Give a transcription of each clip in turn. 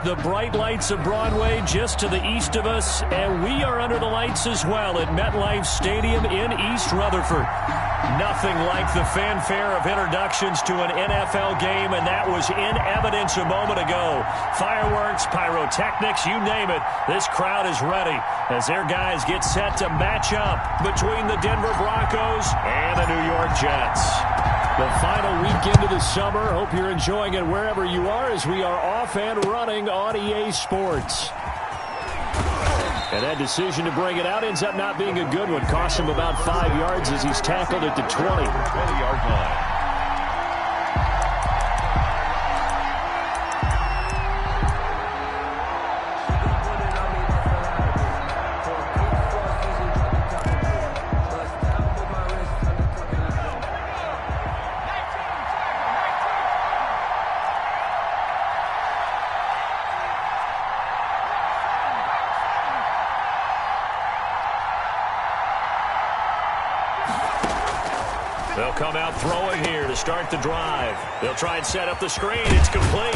The bright lights of Broadway just to the east of us, and we are under the lights as well at MetLife Stadium in East Rutherford. Nothing like the fanfare of introductions to an NFL game, and that was in evidence a moment ago. Fireworks, pyrotechnics, you name it. This crowd is ready as their guys get set to match up between the Denver Broncos and the New York Jets. The final weekend of the summer. Hope you're enjoying it wherever you are as we are off and running on EA Sports. And that decision to bring it out ends up not being a good one. Cost him about 5 yards as he's tackled at the 20-yard line. They'll come out throwing here to start the drive. They'll try and set up the screen. It's complete.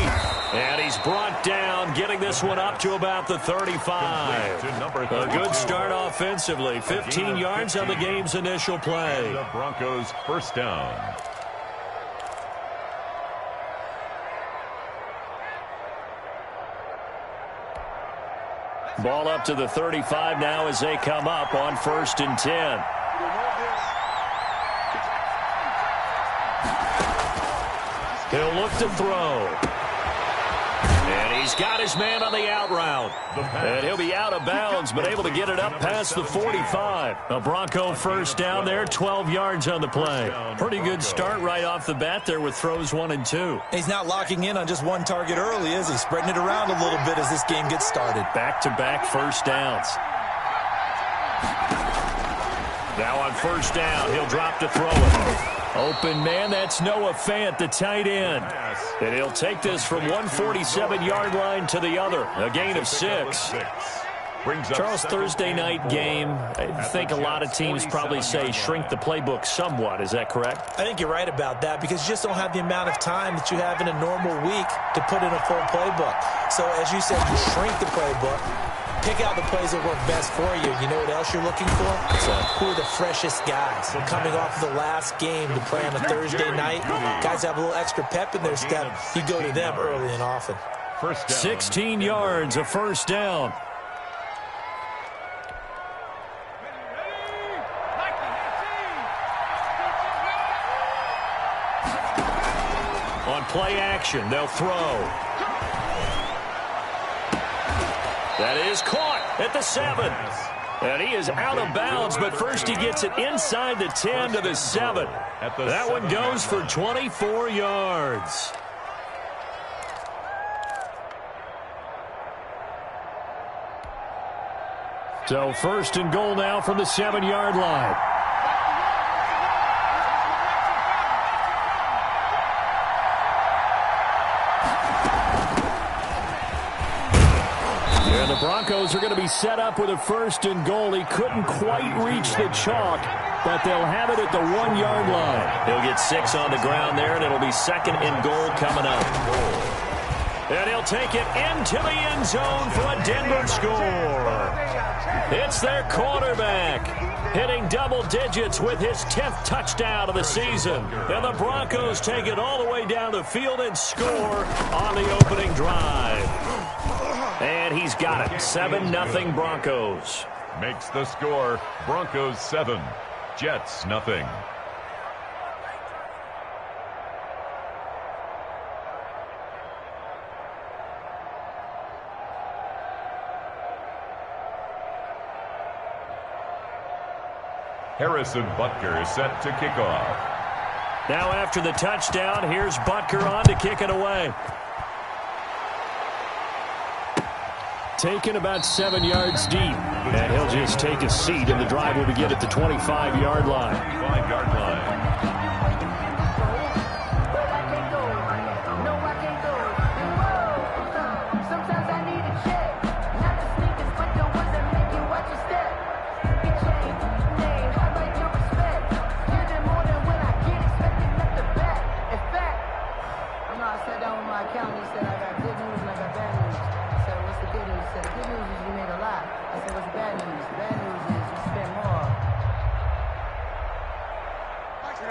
And he's brought down, getting this one up to about the 35. A good start offensively. 15 yards on the game's initial play. The Broncos first down. Ball up to the 35 now as they come up on 1st and 10. He'll look to throw. And he's got his man on the out route. And he'll be out of bounds, but able to get it up past the 45. A Bronco first down there, 12 yards on the play. Pretty good start right off the bat there with throws 1 and 2. He's not locking in on just one target early, is he? Spreading it around a little bit as this game gets started. Back-to-back first downs. Now on 1st down, he'll drop to throw it. Open man, that's Noah Fant, the tight end. And he'll take this from 147-yard line to the other. A gain of 6. Charles, Thursday night game, I think a lot of teams probably say shrink the playbook somewhat. Is that correct? I think you're right about that because you just don't have the amount of time that you have in a normal week to put in a full playbook. So as you said, you shrink the playbook. Pick out the plays that work best for you. You know what else you're looking for? Who are the freshest guys? Coming off the last game to play on a Thursday night, guys have a little extra pep in their step. You go to them early and often. 16 yards, a first down. On play action, they'll throw. That is caught at the 7. And he is out of bounds, but first he gets it inside the 10 to the 7. That one goes for 24 yards. So 1st and goal now from the 7-yard line. And the Broncos are going to be set up with a 1st and goal. He couldn't quite reach the chalk, but they'll have it at the 1-yard line. He'll get 6 on the ground there, and it'll be 2nd and goal coming up. And he'll take it into the end zone for a Denver score. It's their quarterback, hitting double digits with his 10th touchdown of the season. And the Broncos take it all the way down the field and score on the opening drive. And he's got it. 7-0 Broncos. Makes the score Broncos 7, Jets nothing. Harrison Butker set to kick off. Now after the touchdown, here's Butker on to kick it away. Taken about 7 yards deep. And he'll just take a seat, and the drive will begin at the 25-yard line. 25-yard line. I sat down with my accountant. He said I got good news and I got bad news.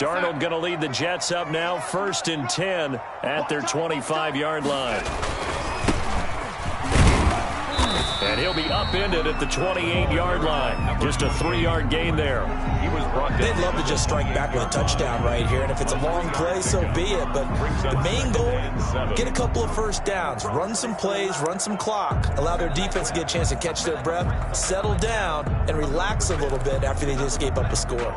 Darnold going to lead the Jets up now, 1st and 10 at their 25-yard line. And he'll be upended at the 28-yard line. Just a 3-yard gain there. They'd love to just strike back with a touchdown right here, and if it's a long play, so be it. But the main goal, get a couple of first downs, run some plays, run some clock, allow their defense to get a chance to catch their breath, settle down, and relax a little bit after they just gave up a score.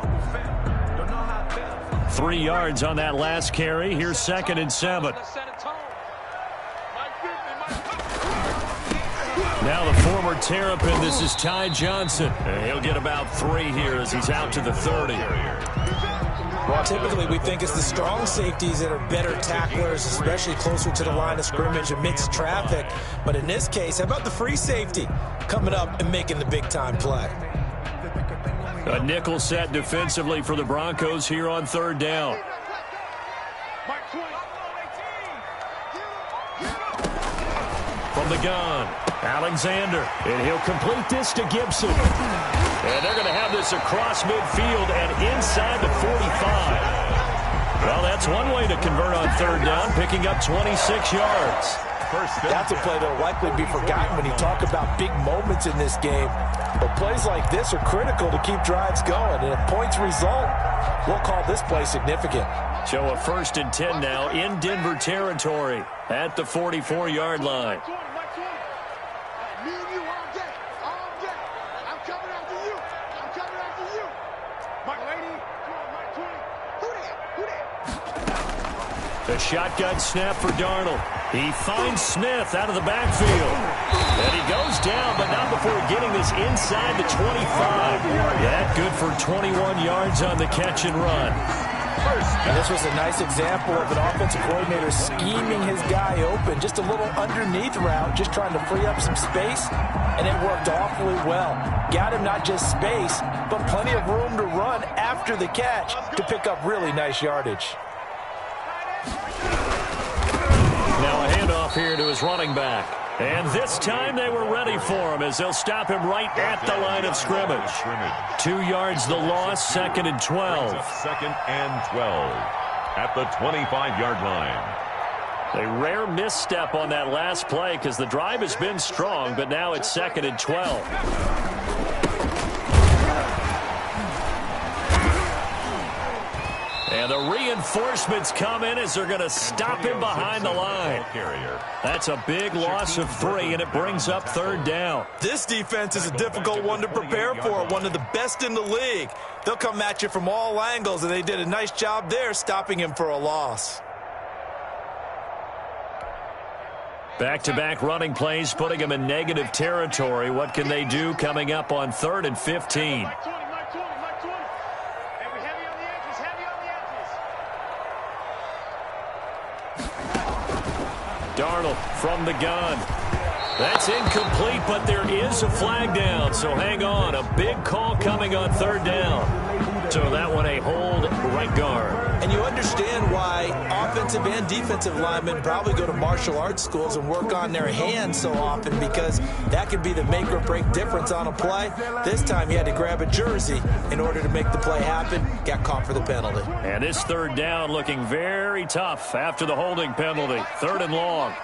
3 yards on that last carry. Here's 2nd and 7. Now the former Terrapin, this is Ty Johnson. And he'll get about 3 here as he's out to the 30. Well, typically we think it's the strong safeties that are better tacklers, especially closer to the line of scrimmage amidst traffic. But in this case, how about the free safety coming up and making the big-time play? A nickel set defensively for the Broncos here on 3rd down. From the gun, Alexander, and he'll complete this to Gibson. And they're going to have this across midfield and inside the 45. Well, that's one way to convert on 3rd down, picking up 26 yards. That's a play that will likely be forgotten when you talk about big moments in this game. But plays like this are critical to keep drives going. And if points result, we'll call this play significant. So a 1st and 10 now in Denver territory at the 44-yard line. The shotgun snap for Darnold. He finds Smith out of the backfield. And he goes down, but not before getting this inside the 25. That good for 21 yards on the catch and run. And this was a nice example of an offensive coordinator scheming his guy open. Just a little underneath route, just trying to free up some space, and it worked awfully well. Got him not just space, but plenty of room to run after the catch to pick up really nice yardage. Now a handoff here to his running back. And this time they were ready for him as they'll stop him right at the line of scrimmage. 2 yards the loss, 2nd and 12. 2nd and 12 at the 25-yard line. A rare misstep on that last play because the drive has been strong, but now it's 2nd and 12. And the reinforcements come in as they're going to stop him behind the line. That's a big loss of 3, and it brings up 3rd down. This defense is a difficult one to prepare for, one of the best in the league. They'll come at you from all angles, and they did a nice job there stopping him for a loss. Back-to-back running plays, putting them in negative territory. What can they do coming up on 3rd and 15? Darnold from the gun. That's incomplete, but there is a flag down, so hang on. A big call coming on 3rd down. So that one a hold right guard. And you understand why offensive and defensive linemen probably go to martial arts schools and work on their hands so often, because that could be the make or break difference on a play. This time he had to grab a jersey in order to make the play happen. Got caught for the penalty. And this 3rd down looking very tough after the holding penalty. 3rd and long.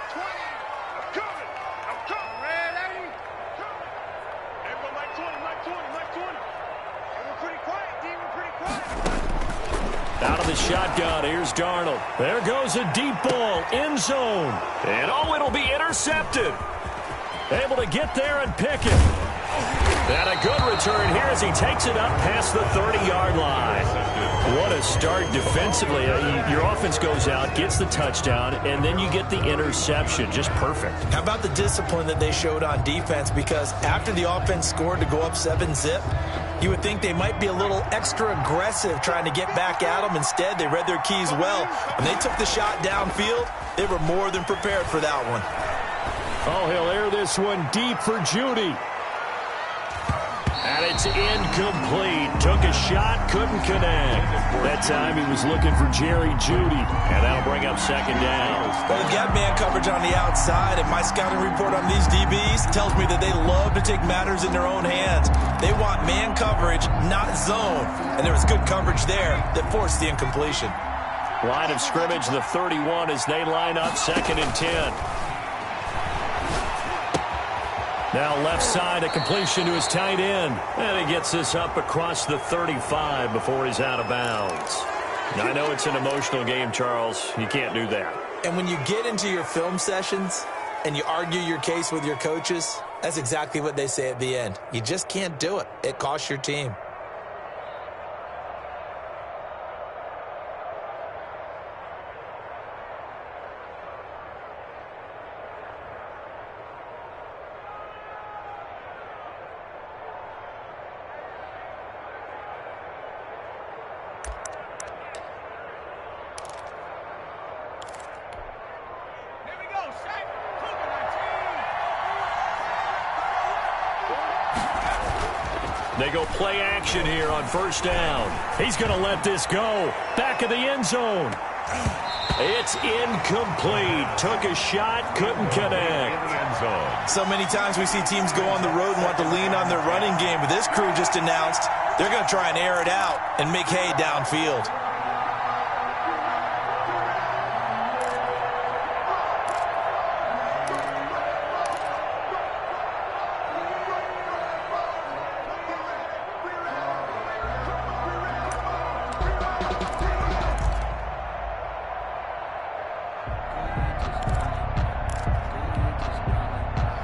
Out of the shotgun, here's Darnold. There goes a deep ball, end zone. And oh, it'll be intercepted. Able to get there and pick it. And a good return here as he takes it up past the 30-yard line. What a start defensively. Your offense goes out, gets the touchdown, and then you get the interception. Just perfect. How about the discipline that they showed on defense? Because after the offense scored to go up 7-zip, you would think they might be a little extra aggressive trying to get back at them. Instead, they read their keys well. When they took the shot downfield, they were more than prepared for that one. Oh, he'll air this one deep for Judy. And it's incomplete. Took a shot, couldn't connect. That time he was looking for Jerry Jeudy, and that'll bring up second down. Well, they've got man coverage on the outside, and my scouting report on these DBs tells me that they love to take matters in their own hands. They want man coverage, not zone. And there was good coverage there that forced the incompletion. Line of scrimmage, the 31, as they line up 2nd and 10. Now left side, a completion to his tight end. And he gets this up across the 35 before he's out of bounds. Now, I know it's an emotional game, Charles. You can't do that. And when you get into your film sessions and you argue your case with your coaches, that's exactly what they say at the end. You just can't do it. It costs your team. They go play action here on 1st down. He's going to let this go. Back of the end zone. It's incomplete. Took a shot, couldn't connect. So many times we see teams go on the road and want to lean on their running game, but this crew just announced they're going to try and air it out and make hay downfield.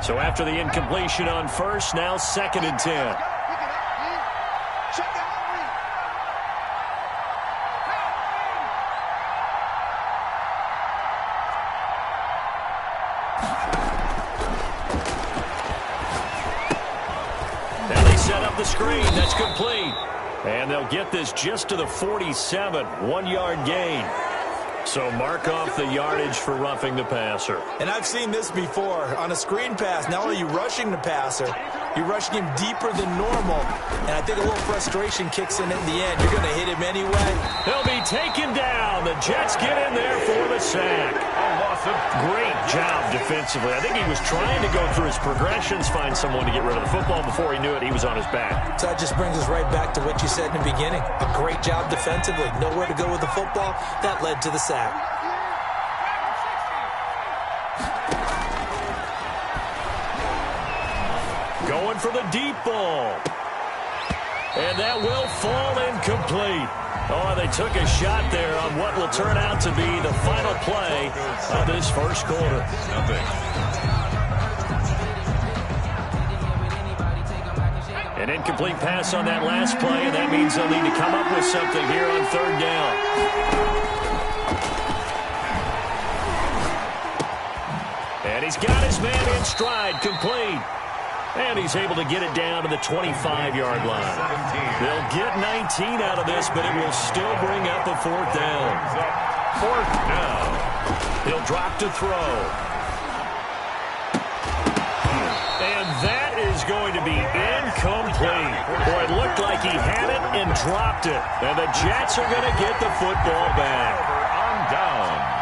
So after the incompletion on 1st, now 2nd and 10. Now they set up the screen. That's complete. And they'll get this just to the 47. 1-yard gain. So mark off the yardage for roughing the passer. And I've seen this before. On a screen pass, not only are you rushing the passer, you're rushing him deeper than normal. And I think a little frustration kicks in at the end. You're going to hit him anyway. He'll be taken down. The Jets get in there for the sack. Great job defensively. I think he was trying to go through his progressions, find someone to get rid of the football. Before he knew it, he was on his back. So that just brings us right back to what you said in the beginning. A great job defensively. Nowhere to go with the football. That led to the sack. Going for the deep ball. And that will fall incomplete. Oh, they took a shot there on what will turn out to be the final play of this first quarter. An incomplete pass on that last play, and that means they'll need to come up with something here on 3rd down. And he's got his man in stride, complete. And he's able to get it down to the 25-yard line. They'll get 19 out of this, but it will still bring up a 4th down. 4th down. He'll drop to throw. And that is going to be incomplete. Boy, it looked like he had it and dropped it. And the Jets are going to get the football back. On down.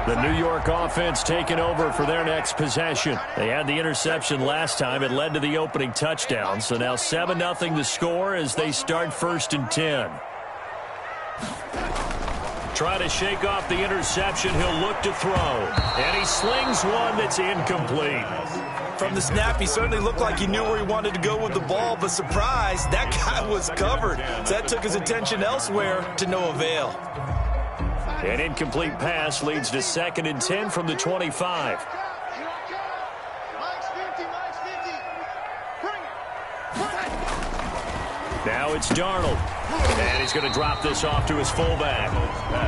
The New York offense taking over for their next possession. They had the interception last time. It led to the opening touchdown. So now 7-0 the score as they start 1st and 10. Try to shake off the interception. He'll look to throw. And he slings one that's incomplete. From the snap, he certainly looked like he knew where he wanted to go with the ball, but surprise, that guy was covered. So that took his attention elsewhere to no avail. An incomplete pass leads to 2nd and 10 from the 25. Now it's Darnold. And he's going to drop this off to his fullback.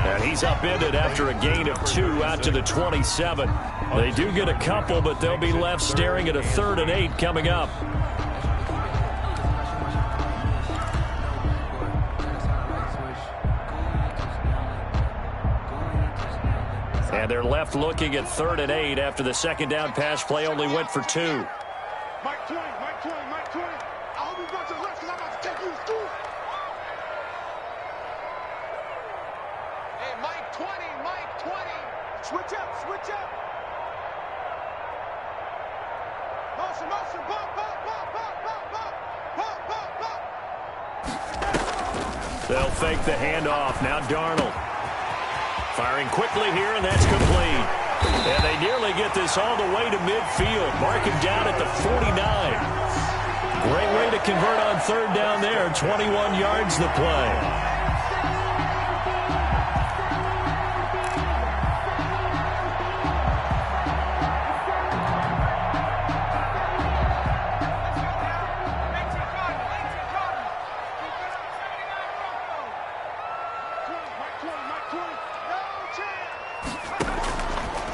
And he's upended after a gain of 2 out to the 27. They do get a couple, but they'll be left staring at a 3rd and 8 coming up. And they're left looking at 3rd and 8 after the second down pass play only went for 2. Mike 20, Mike 20, Mike 20. I hope you run to the left because I'm about to take you to school. Hey, Mike 20, Mike 20. Switch up, switch up. Motion, motion, bump, bump, bump, bump, bump, bump, bump, bump, bump. They'll fake the handoff. Now Darnold. Firing quickly here, and that's complete. And they nearly get this all the way to midfield. Mark him down at the 49. Great way to convert on 3rd down there. 21 yards the play.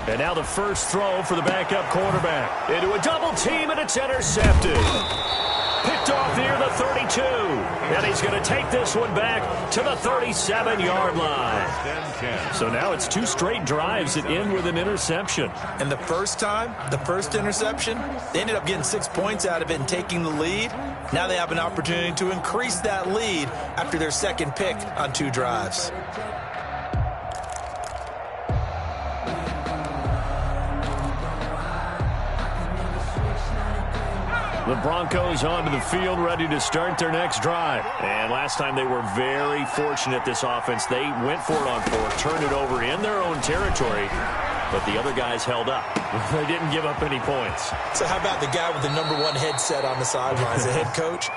And now the first throw for the backup quarterback. Into a double team, and it's intercepted. Picked off near the 32. And he's going to take this one back to the 37-yard line. So now it's 2 straight drives that end with an interception. And the first time, the first interception, they ended up getting 6 points out of it and taking the lead. Now they have an opportunity to increase that lead after their second pick on 2 drives. The Broncos onto the field, ready to start their next drive. And last time they were very fortunate, this offense. They went for it on 4, turned it over in their own territory, but the other guys held up. They didn't give up any points. So how about the guy with the #1 headset on the sidelines, the head coach?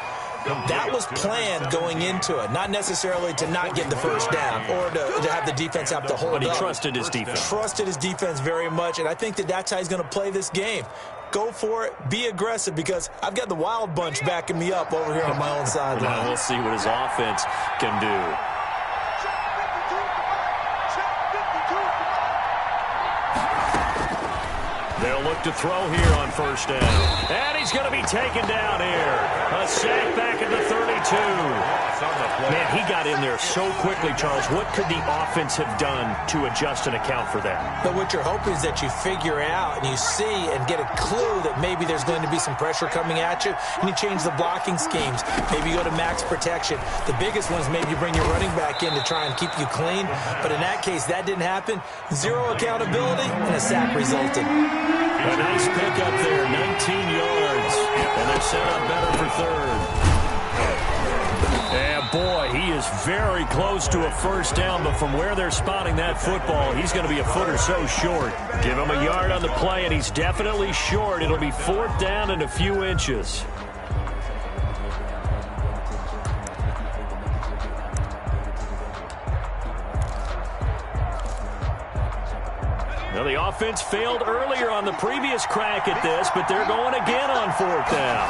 That was planned going into it, not necessarily to not get the first down or to have the defense have to hold up. But he trusted his defense. Trusted his defense very much, and I think that's how he's going to play this game. Go for it. Be aggressive, because I've got the Wild Bunch backing me up over here on my own sideline. Now we'll see what his offense can do. They'll look to throw here on 1st down. And he's going to be taken down here. A sack back at the 32. Man, he got in there so quickly, Charles. What could the offense have done to adjust and account for that? But what you're hoping is that you figure out and you see and get a clue that maybe there's going to be some pressure coming at you, and you change the blocking schemes. Maybe you go to max protection. The biggest one is maybe you bring your running back in to try and keep you clean. But in that case, that didn't happen. 0 accountability, and a sack resulted. A nice pick up there, 19 yards. And they're set up better for 3rd. And boy, he is very close to a first down, but from where they're spotting that football, he's going to be a foot or so short. Give him a yard on the play, and he's definitely short. It'll be 4th down and a few inches. Now, the offense failed earlier on the previous crack at this, but they're going again on 4th down.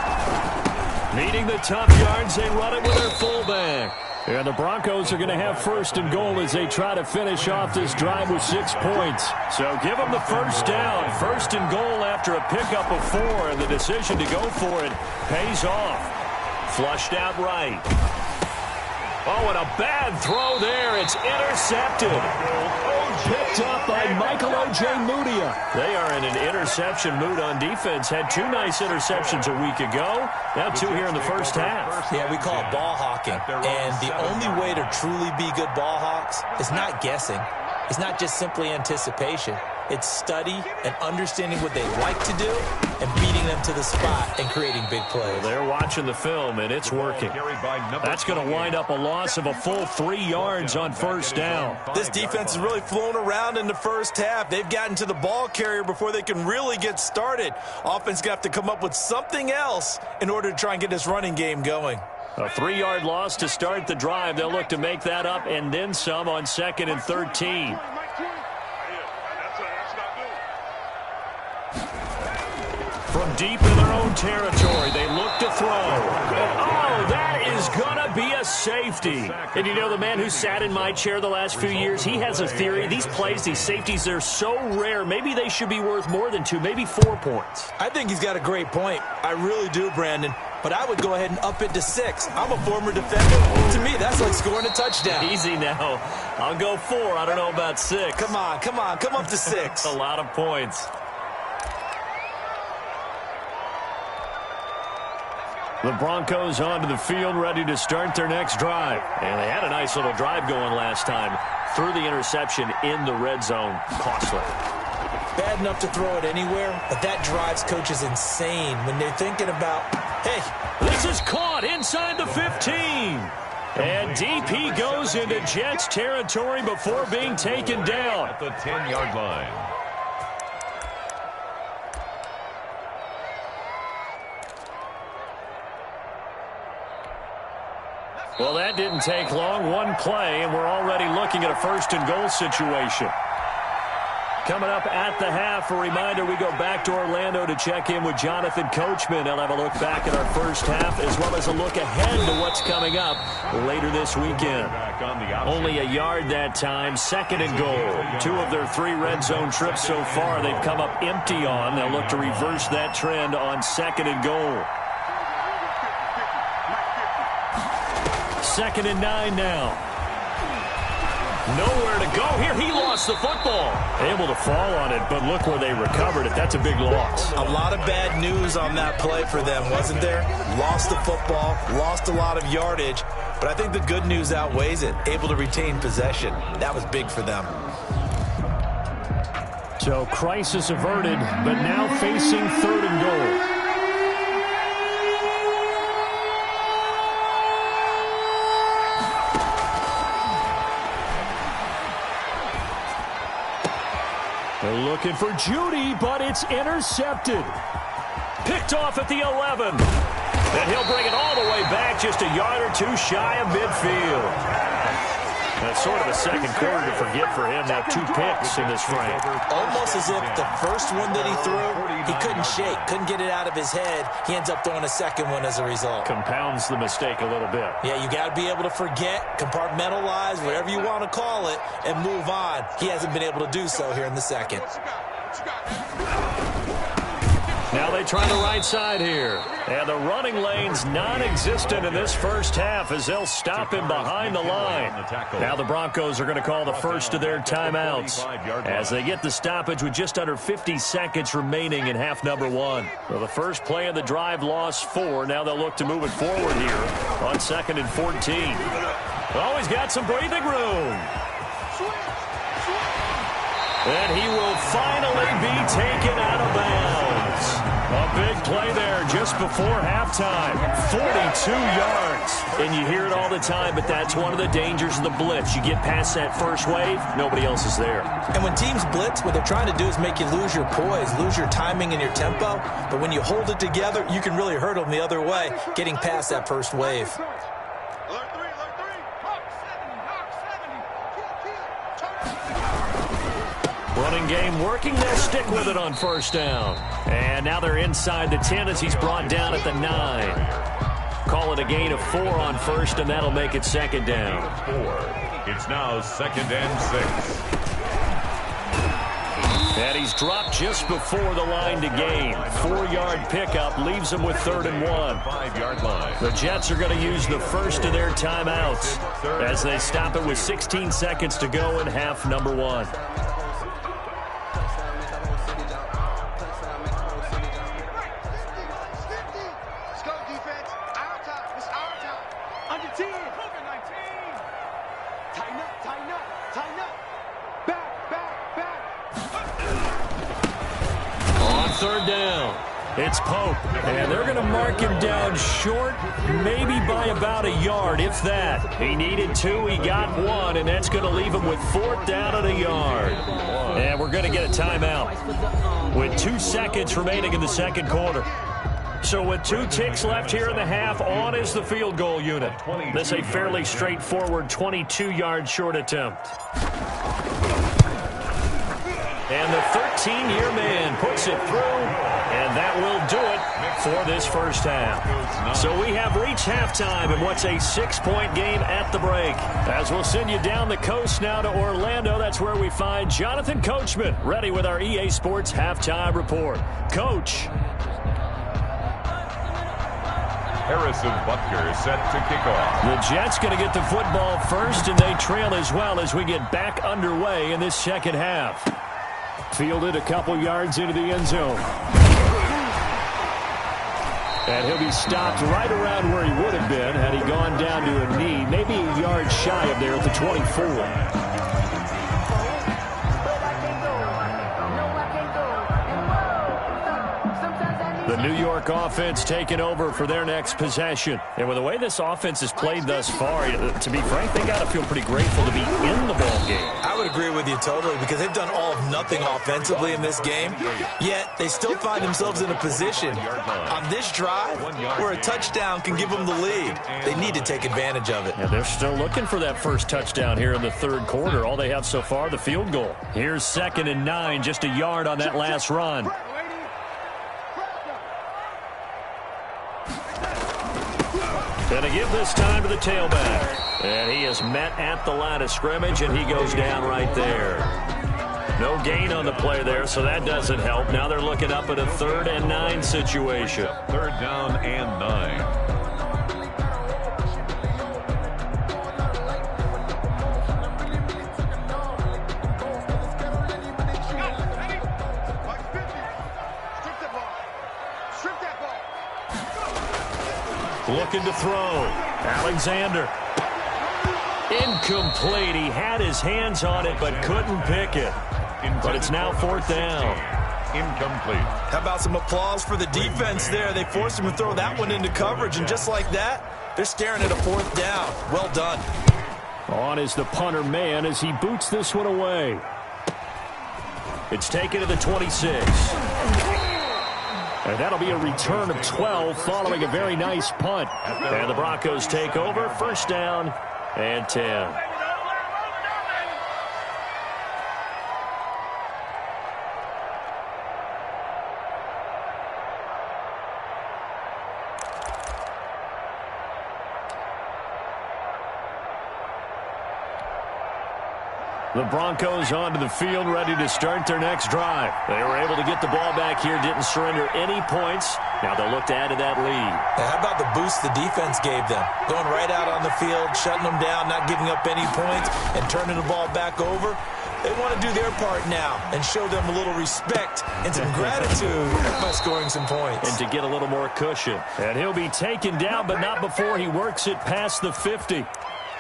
Needing the tough yards, they run it with their fullback. And the Broncos are going to have 1st and goal as they try to finish off this drive with 6 points. So give them the first down. 1st and goal after a pickup of 4, and the decision to go for it pays off. Flushed out right. Oh, and a bad throw there. It's intercepted. Picked up by Michael Ojemudia. They are in an interception mood on defense. Had 2 nice interceptions a week ago. Now 2 here in the first half. Yeah, we call it ball hawking. And the only way to truly be good ball hawks is not guessing. It's not just simply anticipation. It's study and understanding what they like to do and beating them to the spot and creating big plays. Well, they're watching the film, and it's working. That's going to wind up a loss of a full 3 yards on 1st down. This defense is really flown around in the first half. They've gotten to the ball carrier before they can really get started. Offense got to come up with something else in order to try and get this running game going. A 3-yard loss to start the drive. They'll look to make that up and then some on 2nd and 13. From deep in their own territory, they look to throw. Oh, that is going to be a safety. And you know, the man who sat in my chair the last few years, he has a theory. These plays, these safeties, they're so rare. Maybe they should be worth more than 2, maybe 4 points. I think he's got a great point. I really do, Brandon. but I would go ahead and up it to 6. I'm a former defender. To me, that's like scoring a touchdown. Easy now. I'll go 4. I don't know about 6. Come on. Come up to 6. A lot of points. The Broncos onto the field, ready to start their next drive. And they had a nice little drive going last time. Threw the interception in the red zone. Costly. Bad enough to throw it anywhere, but that drives coaches insane when they're thinking about, hey. This is caught inside the 15. And DP goes into Jets territory before being taken down. At the 10-yard line. Well, that didn't take long. One play, and we're already looking at a first-and-goal situation. Coming up at the half, a reminder, we go back to Orlando to check in with Jonathan Coachman. He'll have a look back at our first half, as well as a look ahead to what's coming up later this weekend. Only a yard that time, second and goal. 2 of their 3 red zone trips so far, they've come up empty on. They'll look to reverse that trend on second and goal. 2nd and 9 now. Nowhere to go here. He lost the football. Able to fall on it, but look where they recovered it. That's a big loss. A lot of bad news on that play for them, wasn't there? Lost the football, lost a lot of yardage, but I think the good news outweighs it. Able to retain possession. That was big for them. So crisis averted, but now facing 3rd and goal. They're looking for Judy, but it's intercepted. Picked off at the 11. And he'll bring it all the way back, just a yard or 2 shy of midfield. That's sort of a second quarter to forget for him. Now 2 picks in this frame. Almost as if the first one that he threw, he couldn't shake, couldn't get it out of his head. He ends up throwing a second one as a result. Compounds the mistake a little bit. Yeah, you got to be able to forget, compartmentalize, whatever you want to call it, and move on. He hasn't been able to do so here in the second. Now they try the right side here. And the running lane's non-existent in this first half as they'll stop him behind the line. Now the Broncos are going to call the first of their timeouts as they get the stoppage with just under 50 seconds remaining in half number 1. Well, the first play of the drive lost 4. Now they'll look to move it forward here on 2nd and 14. Oh, he's got some breathing room. And he will finally be taken out of bounds. A big play there just before halftime. 42 yards. And you hear it all the time, but that's one of the dangers of the blitz. You get past that first wave, nobody else is there. And when teams blitz, what they're trying to do is make you lose your poise, lose your timing and your tempo. But when you hold it together, you can really hurt them the other way, getting past that first wave. Running game working. They'll stick with it on first down. And now they're inside the 10 as he's brought down at the 9. Call it a gain of 4 on first, and that'll make it 2nd down. 4. It's now 2nd and 6. And he's dropped just before the line to gain. 4-yard pickup leaves him with 3rd and 1. 5-yard line. The Jets are going to use the first of their timeouts as they stop it with 16 seconds to go in half number 1. It's Pope, and they're going to mark him down short, maybe by about a yard, if that. He needed 2, he got 1, and that's going to leave him with 4th down at a yard. And we're going to get a timeout with 2 seconds remaining in the second quarter. So with 2 ticks left here in the half, on is the field goal unit. This a fairly straightforward 22-yard short attempt. And the 13-year man puts it through, and that will do it for this first half. So we have reached halftime in what's a 6-point game at the break. As we'll send you down the coast now to Orlando, that's where we find Jonathan Coachman, ready with our EA Sports Halftime Report. Coach. Harrison Butker set to kick off. The Jets going to get the football first, and they trail as well as we get back underway in this second half. Fielded a couple yards into the end zone. And he'll be stopped right around where he would have been had he gone down to a knee, maybe a yard shy of there at the 24. The New York offense taking over for their next possession. And with the way this offense has played thus far, to be frank, they got to feel pretty grateful to be in the ball game. I would agree with you totally because they've done all of nothing offensively in this game, yet they still find themselves in a position on this drive where a touchdown can give them the lead. They need to take advantage of it. And they're still looking for that first touchdown here in the third quarter. All they have so far, the field goal. Here's 2nd and 9, just a yard on that last run. Going to give this time to the tailback. And he is met at the line of scrimmage, and he goes down right there. No gain on the play there, so that doesn't help. Now they're looking up at a 3rd and 9 situation. 3rd down and 9. Looking to throw. Alexander. Incomplete. He had his hands on it but couldn't pick it. But it's now 4th down. Incomplete. How about some applause for the defense there? They forced him to throw that one into coverage, and just like that, they're staring at a 4th down. Well done. On is the punter man as he boots this one away. It's taken to the 26. And that'll be a return of 12 following a very nice punt. And the Broncos take over. 1st down and 10. The Broncos onto the field, ready to start their next drive. They were able to get the ball back here, didn't surrender any points. Now they'll look to add to that lead. Now, how about the boost the defense gave them? Going right out on the field, shutting them down, not giving up any points, and turning the ball back over. They want to do their part now and show them a little respect and some gratitude by scoring some points. And to get a little more cushion. And he'll be taken down, but not before he works it past the 50.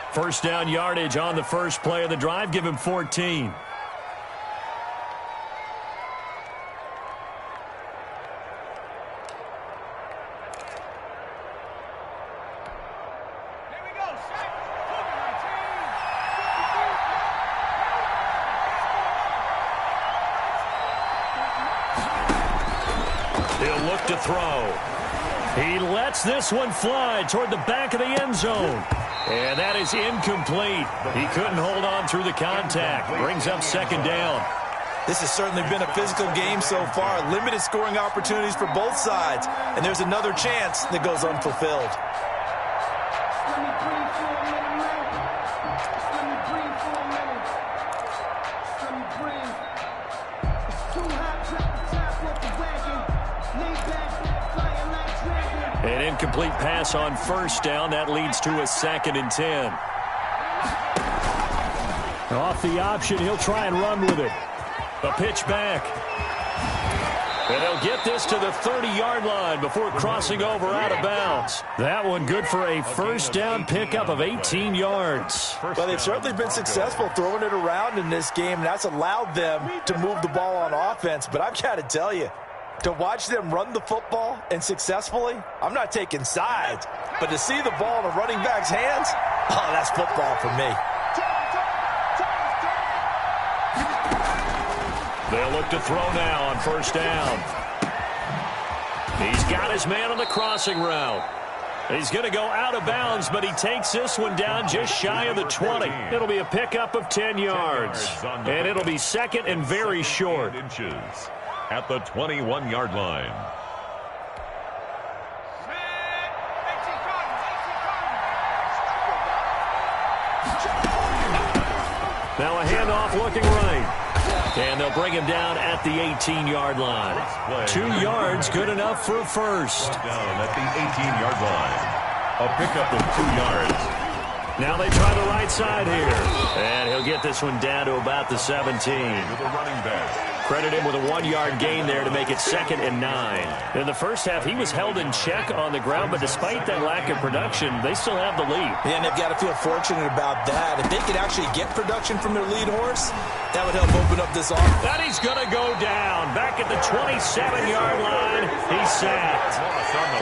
1st down yardage on the first play of the drive. Give him 14. He'll look to throw. He lets this one fly toward the back of the end zone. And that is incomplete. He couldn't hold on through the contact. Brings up 2nd down. This has certainly been a physical game so far. Limited scoring opportunities for both sides. And there's another chance that goes unfulfilled. An incomplete pass on 1st down. That leads to a 2nd and 10. Off the option, he'll try and run with it. A pitch back. And they'll get this to the 30-yard line before crossing over out of bounds. That one good for a 1st down pickup of 18 yards. Well, they've certainly been successful throwing it around in this game, and that's allowed them to move the ball on offense. But I've got to tell you, to watch them run the football and successfully, I'm not taking sides, but to see the ball in a running back's hands, oh, that's football for me. They'll look to throw now on 1st down. He's got his man on the crossing route. He's going to go out of bounds, but he takes this one down just shy of the 20. It'll be a pickup of 10 yards. And it'll be 2nd and very short. At the 21-yard line. Now a handoff looking right. And they'll bring him down at the 18-yard line. 2 yards, good enough for a first. Down at the 18-yard line. A pickup of 2 yards. Now they try the right side here. And he'll get this one down to about the 17. With a running back. Credit him with a 1-yard gain there to make it 2nd and 9. In the first half, he was held in check on the ground, but despite that lack of production, they still have the lead. And they've got to feel fortunate about that. If they could actually get production from their lead horse, that would help open up this offense. That he's going to go down. Back at the 27-yard line, he's sacked.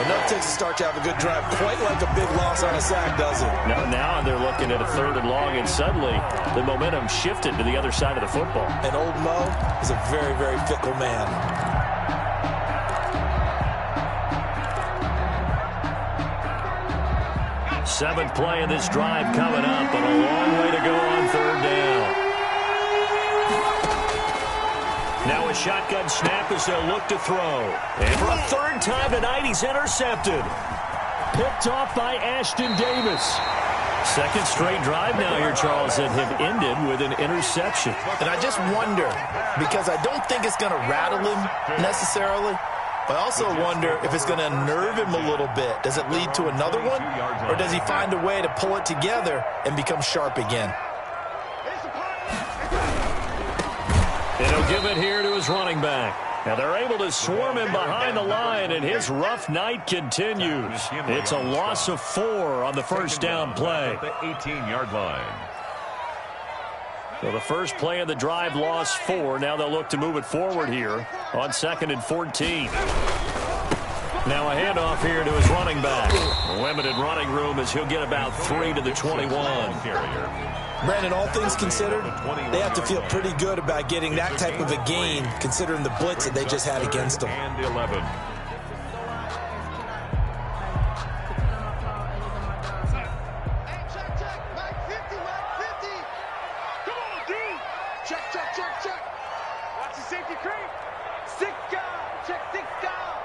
Enough takes to start to have a good drive. Quite like a big loss on a sack, does it? Now they're looking at a 3rd and long, and suddenly the momentum shifted to the other side of the football. And old Mo is a very, very fickle man. Seventh play of this drive coming up, but a long way to go on 3rd down. Now a shotgun snap as they'll look to throw. And for a 3rd time tonight, he's intercepted. Picked off by Ashton Davis. 2nd straight drive now here, Charles, that have ended with an interception. And I just wonder, because I don't think it's going to rattle him necessarily, but I also wonder if it's going to unnerve him a little bit. Does it lead to another one? Or does he find a way to pull it together and become sharp again? And he'll give it here to his running back. Now they're able to swarm him behind the line, and his rough night continues. It's a loss of 4 on the 1st down play. The 18-yard line. So the first play of the drive lost 4. Now they'll look to move it forward here on 2nd and 14. Now a handoff here to his running back. Limited running room as he'll get about 3 to the 21. Brandon, all things considered, they have to feel pretty good about getting that type of a gain, considering the blitz that they just had against them. And 11. Check. Watch the safety creep. 6 guard. Check 6 guard.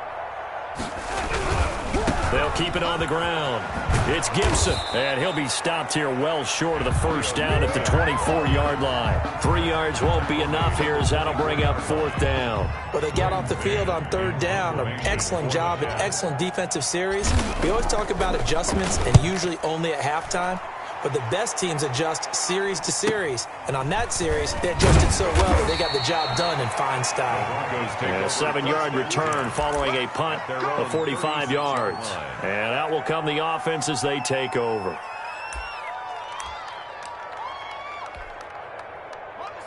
They'll keep it on the ground. It's Gibson, and he'll be stopped here well short of the 1st down at the 24-yard line. 3 yards won't be enough here as that'll bring up 4th down. Well, they got off the field on 3rd down. An excellent job, an excellent defensive series. We always talk about adjustments, and usually only at halftime. But the best teams adjust series to series. And on that series, they adjusted so well that they got the job done in fine style. And a 7-yard return following a punt of 45 yards. And out will come the offense as they take over.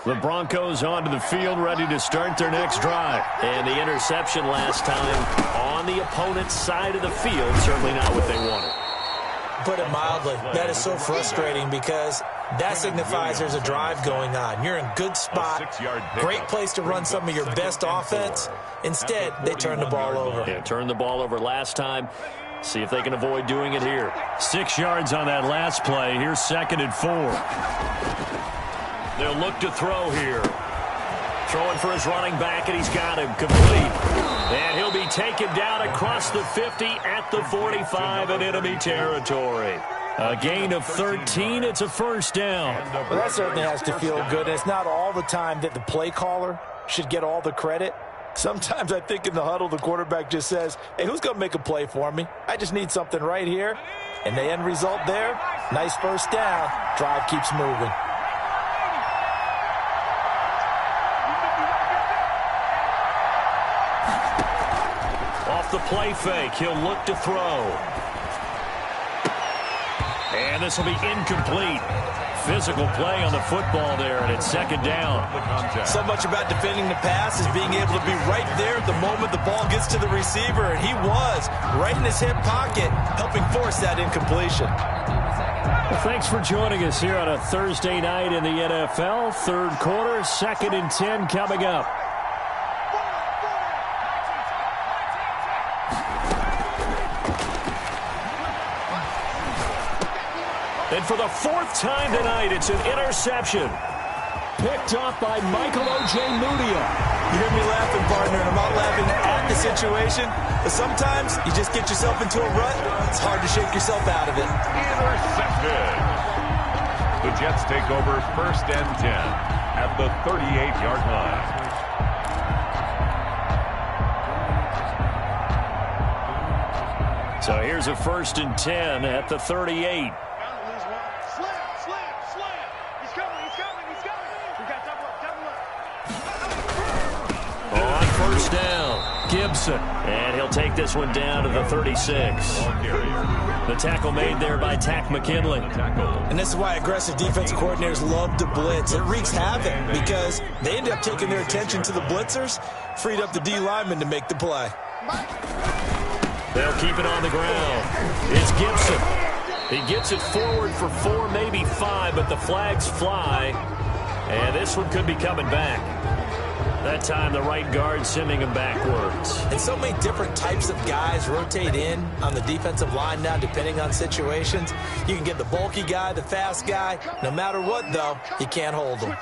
The Broncos onto the field, ready to start their next drive. And the interception last time on the opponent's side of the field, certainly not what they wanted. Put it mildly, that is so frustrating because that signifies there's a drive going on. You're in good spot, great place to run some of your best offense. Instead, they turn the ball over. Yeah, turned the ball over last time. See if they can avoid doing it here. 6 yards on that last play. Here's 2nd and 4. They'll look to throw here. Throwing for his running back, and he's got him complete. And he'll be taken down across the 50 at the 45 in enemy territory. A gain of 13. It's a 1st down. Well, that certainly has to feel good. And it's not all the time that the play caller should get all the credit. Sometimes I think in the huddle, the quarterback just says, hey, who's going to make a play for me? I just need something right here. And the end result there, nice 1st down. Drive keeps moving. The play fake. He'll look to throw. And this will be incomplete. Physical play on the football there, and it's 2nd down. So much about defending the pass is being able to be right there at the moment the ball gets to the receiver, and he was right in his hip pocket, helping force that incompletion. Well, thanks for joining us here on a Thursday night in the NFL. 3rd quarter, 2nd and 10 coming up. And for the 4th time tonight, it's an interception. Picked off by Michael O.J. Mudia. You hear me laughing, partner, and I'm not laughing at the situation. But sometimes you just get yourself into a rut. It's hard to shake yourself out of it. Intercepted. The Jets take over 1st and 10 at at the 38-yard line. So here's a 1st and 10 at the 38. On 1st down, Gibson. And he'll take this one down to the 36. The tackle made there by Tack McKinley. And this is why aggressive defensive coordinators love to blitz. It wreaks havoc because they end up taking their attention to the blitzers, freed up the D lineman to make the play. They'll keep it on the ground. It's Gibson. He gets it forward for 4, maybe 5, but the flags fly. And this one could be coming back. That time the right guard sending him backwards. And so many different types of guys rotate in on the defensive line now depending on situations. You can get the bulky guy, the fast guy. No matter what, though, you can't hold them.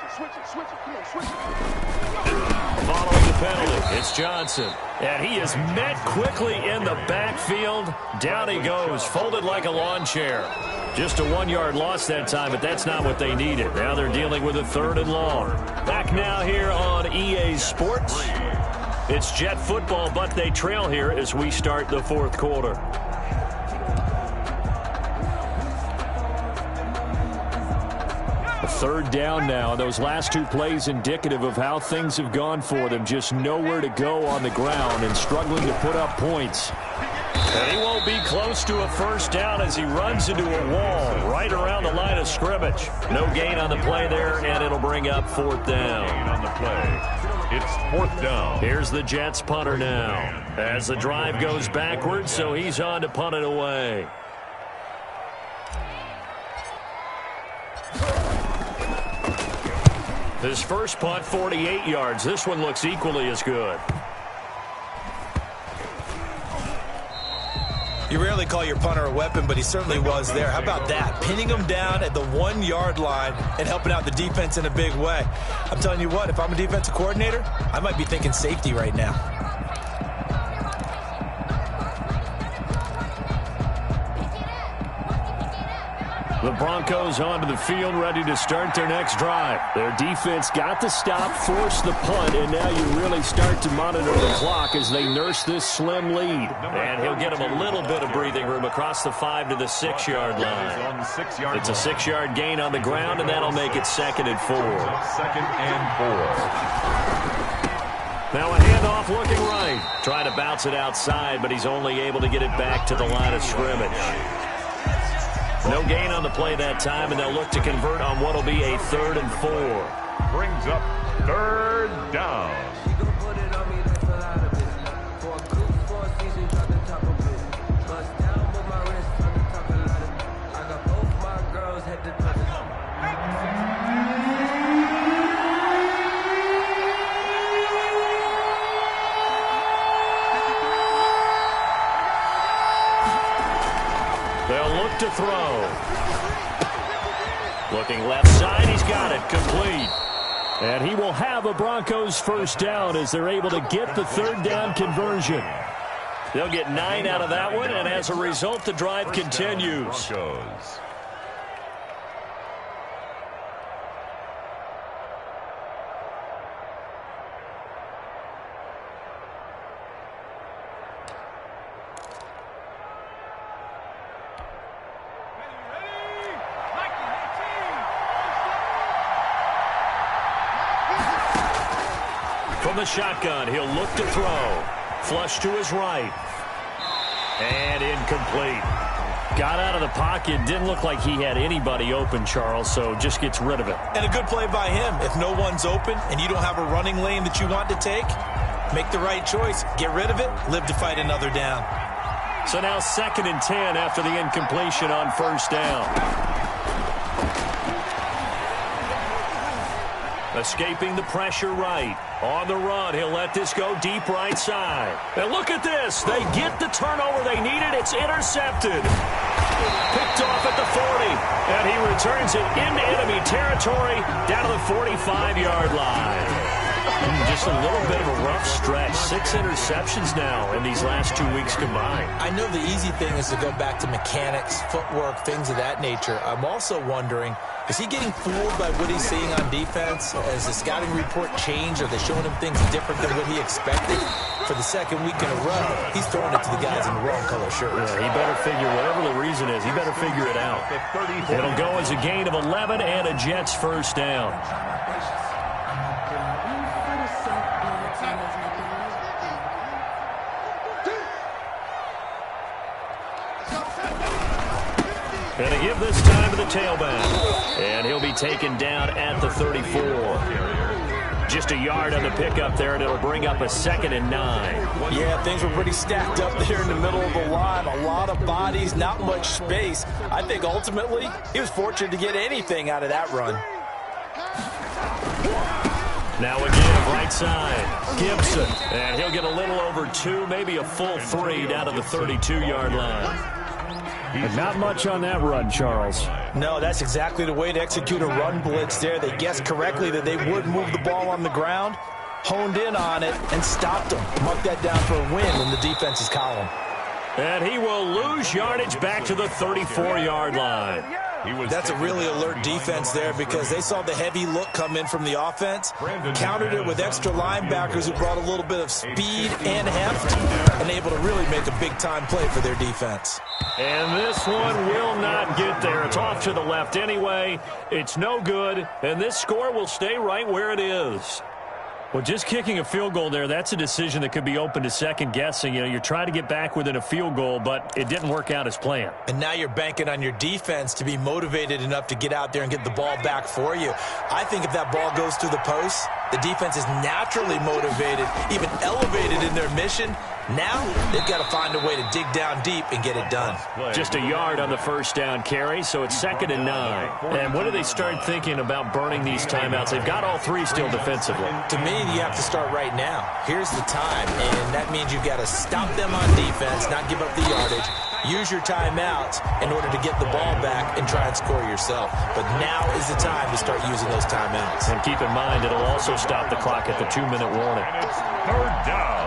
Following the penalty, it's Johnson. And he is met quickly in the backfield. Down he goes, folded like a lawn chair. Just a 1-yard loss that time, but that's not what they needed. Now they're dealing with a 3rd and long. Back now here on EA Sports. It's Jet football, but they trail here as we start the 4th quarter. A 3rd down now, and those last 2 plays indicative of how things have gone for them. Just nowhere to go on the ground and struggling to put up points. And he won't be close to a 1st down as he runs into a wall right around the line of scrimmage. No gain on the play there, and it'll bring up 4th down. Gain on the play. It's 4th down. Here's the Jets punter now as the drive goes backwards, so he's on to punt it away. His first punt, 48 yards. This one looks equally as good. You rarely call your punter a weapon, but he certainly was there. How about that? Pinning him down at the 1-yard line and helping out the defense in a big way. I'm telling you what, if I'm a defensive coordinator, I might be thinking safety right now. The Broncos onto the field, ready to start their next drive. Their defense got the stop, forced the punt, and now you really start to monitor the clock as they nurse this slim lead. And he'll get them a little bit of breathing room across the 5 to the 6-yard line. It's a 6-yard gain on the ground, and that'll make it 2nd and 4. 2nd and 4. Now a handoff looking right. Trying to bounce it outside, but he's only able to get it back to the line of scrimmage. No gain on the play that time, and they'll look to convert on what will be a 3rd and 4. Brings up 3rd down. They'll look to throw. Looking left side, he's got it, complete. And he will have a Broncos 1st down as they're able to get the 3rd down conversion. They'll get 9 out of that one, and as a result, the drive continues. Broncos. From the shotgun, he'll look to throw. Flush to his right. And incomplete. Got out of the pocket. Didn't look like he had anybody open, Charles, so just gets rid of it. And a good play by him. If no one's open and you don't have a running lane that you want to take, make the right choice. Get rid of it. Live to fight another down. So now 2nd and 10 after the incompletion on 1st down. Escaping the pressure right. On the run, he'll let this go deep right side. And look at this. They get the turnover they needed. It's intercepted. Picked off at the 40. And he returns it into enemy territory down to the 45-yard line. Just a little bit of a rough stretch. 6 interceptions now in these last 2 weeks combined. I know the easy thing is to go back to mechanics, footwork, things of that nature. I'm also wondering, is he getting fooled by what he's seeing on defense? Has the scouting report changed? Are they showing him things different than what he expected? For the second week in a row, he's throwing it to the guys in the wrong color shirts. Yeah, he better figure, whatever the reason is, he better figure it out. It'll go as a gain of 11 and a Jets first down. Going to give this time to the tailback. And he'll be taken down at the 34. Just a yard on the pickup there, and it'll bring up a 2nd and 9. Yeah, things were pretty stacked up there in the middle of the line. A lot of bodies, not much space. I think ultimately he was fortunate to get anything out of that run. Now again, right side, Gibson. And he'll get a little over 2, maybe a full 3 down to the 32-yard line. And not much on that run, Charles. No, that's exactly the way to execute a run blitz there. They guessed correctly that they would move the ball on the ground, honed in on it, and stopped them. Mark that down for a win in the defense's column. And he will lose yardage back to the 34-yard line. That's a really alert defense there because they saw the heavy look come in from the offense, countered it with extra linebackers who brought a little bit of speed and heft, and able to really make a big-time play for their defense. And this one will not get there. It's off to the left anyway. It's no good, and this score will stay right where it is. Well, just kicking a field goal there, that's a decision that could be open to second guessing. You know, you're trying to get back within a field goal, but it didn't work out as planned. And now you're banking on your defense to be motivated enough to get out there and get the ball back for you. I think if that ball goes through the post, the defense is naturally motivated, even elevated in their mission. Now they've got to find a way to dig down deep and get it done. Just a yard on the first down carry, so it's 2nd and 9. And when do they start thinking about burning these timeouts? They've got all 3 still defensively. To me, you have to start right now. Here's the time, and that means you've got to stop them on defense, not give up the yardage, use your timeouts in order to get the ball back and try and score yourself. But now is the time to start using those timeouts. And keep in mind, it'll also stop the clock at the 2-minute warning. And it's 3rd down.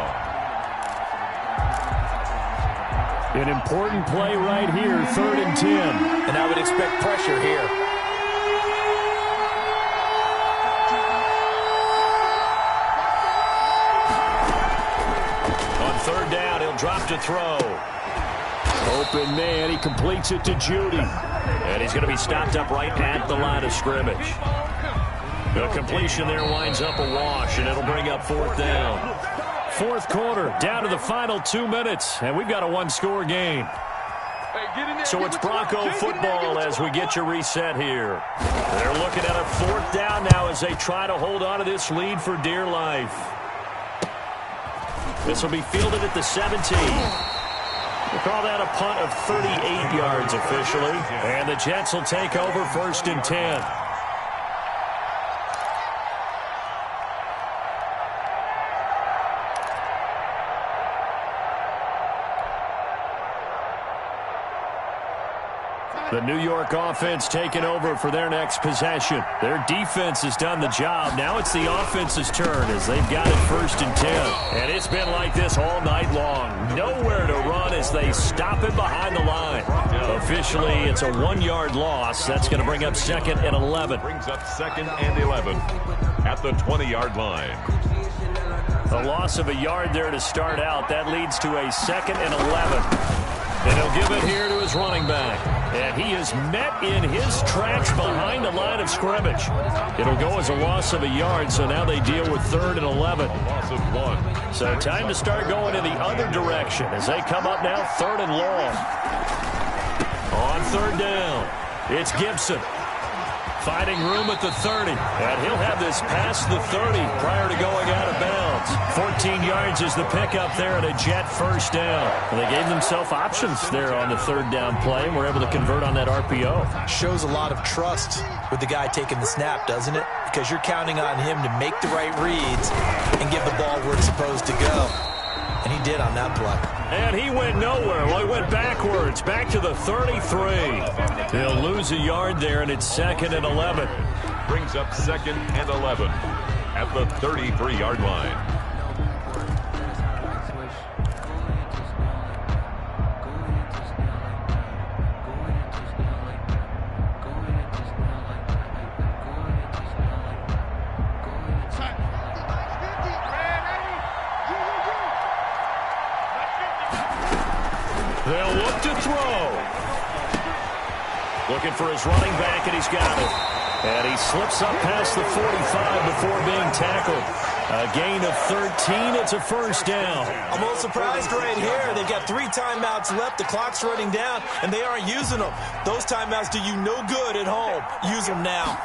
An important play right here, 3rd and 10. And I would expect pressure here. On 3rd down, he'll drop to throw. Open man, he completes it to Judy. And he's going to be stopped up right at the line of scrimmage. The completion there winds up a wash, and it'll bring up 4th down. 4th quarter, down to the final 2 minutes, and we've got a 1-score game. So it's Bronco football as we get you reset here. They're looking at a 4th down now as they try to hold on to this lead for dear life. This will be fielded at the 17. We'll call that a punt of 38 yards officially, and the Jets will take over 1st and 10. The New York offense taking over for their next possession. Their defense has done the job. Now it's the offense's turn as they've got it 1st and 10. And it's been like this all night long. Nowhere to run as they stop it behind the line. Officially, it's a 1-yard loss. That's going to bring up 2nd and 11. Brings up 2nd and 11 at the 20-yard line. A loss of a yard there to start out. That leads to a 2nd and 11. And he'll give it here to his running back. And he is met in his tracks behind the line of scrimmage. It'll go as a loss of a yard, so now they deal with 3rd and 11. Loss of 1. So time to start going in the other direction as they come up now 3rd and long. On 3rd down, it's Gibson. Finding room at the 30. And he'll have this past the 30 prior to going out of bounds. 14 yards is the pickup there at a Jet 1st down. And they gave themselves options there on the 3rd down play and were able to convert on that RPO. Shows a lot of trust with the guy taking the snap, doesn't it? Because you're counting on him to make the right reads and give the ball where it's supposed to go. And he did on that play. And he went nowhere. Well, he went backwards, back to the 33. He'll lose a yard there, and it's 2nd and 11. Brings up 2nd and 11 at the 33-yard line. They'll look to throw. Looking for his running back, and he's got it. And he slips up past the 45 before being tackled. A gain of 13. It's a first down. I'm a little surprised right here. They've got 3 timeouts left. The clock's running down, and they aren't using them. Those timeouts do you no good at home. Use them now.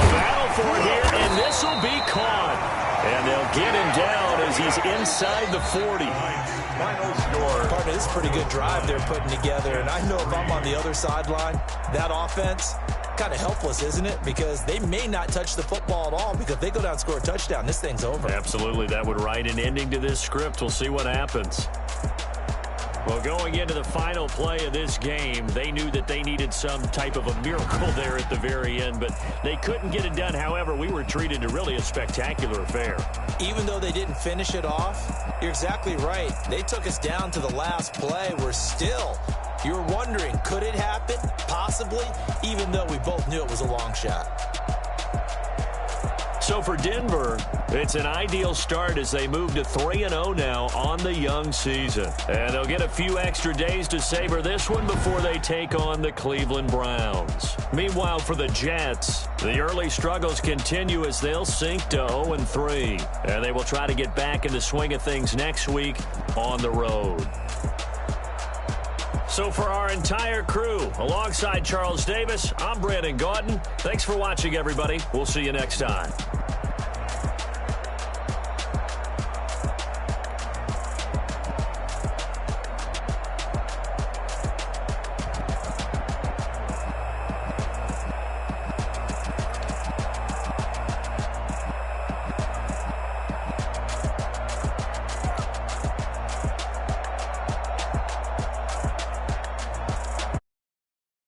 Battle for it here, and this will be caught. And they'll get him down as he's inside the 40. Final score. Partner, this is a pretty good drive they're putting together. And I know if I'm on the other sideline, that offense, kind of helpless, isn't it? Because they may not touch the football at all, because if they go down and score a touchdown, this thing's over. Absolutely. That would write an ending to this script. We'll see what happens. Well, going into the final play of this game, they knew that they needed some type of a miracle there at the very end, but they couldn't get it done. However, we were treated to really a spectacular affair. Even though they didn't finish it off, you're exactly right. They took us down to the last play. We're still, you're wondering, could it happen? Possibly, even though we both knew it was a long shot. So for Denver, it's an ideal start as they move to 3-0 now on the young season. And they'll get a few extra days to savor this one before they take on the Cleveland Browns. Meanwhile, for the Jets, the early struggles continue as they'll sink to 0-3. And they will try to get back in the swing of things next week on the road. So for our entire crew, alongside Charles Davis, I'm Brandon Gaudin. Thanks for watching, everybody. We'll see you next time.